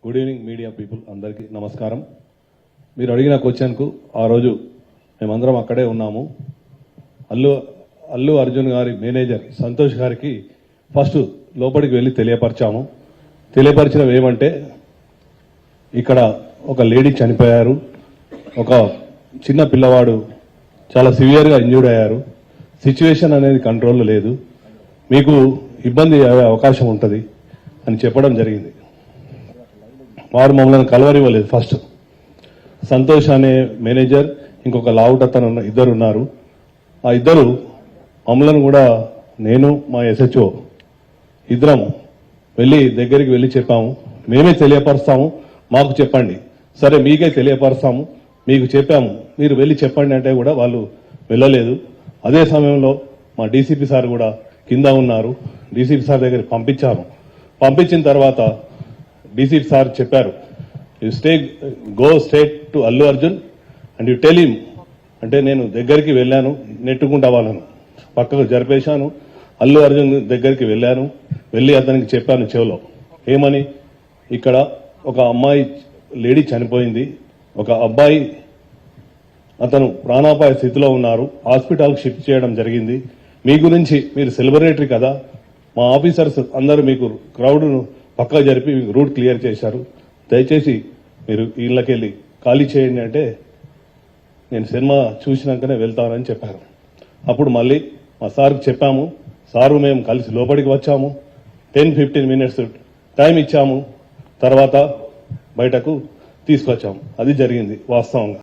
Good evening media people అందరికీ నమస్కారం. మీరు అడిగిన క్వశ్చన్కు ఆ రోజు మేమందరం అక్కడే ఉన్నాము. అల్లు అర్జున్ గారి మేనేజర్ సంతోష్ గారికి ఫస్ట్ లోపలికి వెళ్ళి తెలియపరిచాము. తెలియపరిచినవి ఏమంటే ఇక్కడ ఒక లేడీ చనిపోయారు, ఒక చిన్న పిల్లవాడు చాలా సివియర్గా ఇంజూర్డ్ అయ్యారు, సిచ్యువేషన్ అనేది కంట్రోల్లో లేదు, మీకు ఇబ్బంది అయ్యే అవకాశం ఉంటుంది అని చెప్పడం జరిగింది. వారు మమ్మల్ని కలవరివ్వలేదు. ఫస్ట్ సంతోష్ అనే మేనేజర్, ఇంకొక లావుటతను ఇద్దరు ఉన్నారు. ఆ ఇద్దరు మమ్మల్ని కూడా నేను మా SHO ఇద్దరం దగ్గరికి వెళ్ళి చెప్పాము, మేమే తెలియపరుస్తాము, మాకు చెప్పండి. సరే మీకే తెలియపరుస్తాము, మీకు చెప్పాము, మీరు వెళ్ళి చెప్పండి అంటే కూడా వాళ్ళు వెళ్ళలేదు. అదే సమయంలో మా డీసీపీ సార్ కూడా కింద ఉన్నారు. డీసీపీ సార్ దగ్గరికి పంపించాము. పంపించిన తర్వాత డీసీపీ సార్ చెప్పారు, you go straight to Allu Arjun and you tell him. అంటే నేను దగ్గరికి వెళ్ళాను, నెట్టుకుంటా వాళ్ళను పక్కకు జరిపేశాను. అల్లు అర్జున్ దగ్గరికి వెళ్ళాను, వెళ్ళి అతనికి చెప్పాను చెవిలో, ఏమని, ఇక్కడ ఒక అమ్మాయి లేడీ చనిపోయింది, ఒక అబ్బాయి అతను ప్రాణాపాయ స్థితిలో ఉన్నారు, హాస్పిటల్కి షిఫ్ట్ చేయడం జరిగింది. మీ గురించి, మీరు సెలబ్రిటీ కదా, మా ఆఫీసర్స్ అందరూ మీకు క్రౌడ్ను పక్కకు జరిపి మీకు రూట్ క్లియర్ చేశారు, దయచేసి మీరు ఇళ్ళకెళ్ళి ఖాళీ చేయండి అంటే నేను సినిమా చూసినాకనే వెళ్తానని చెప్పారు. అప్పుడు మళ్ళీ మా సార్కి చెప్పాము, సారు మేము కలిసి లోపలికి వచ్చాము, 10-15 minutes టైం ఇచ్చాము, తర్వాత బయటకు తీసుకొచ్చాము. అది జరిగింది వాస్తవంగా.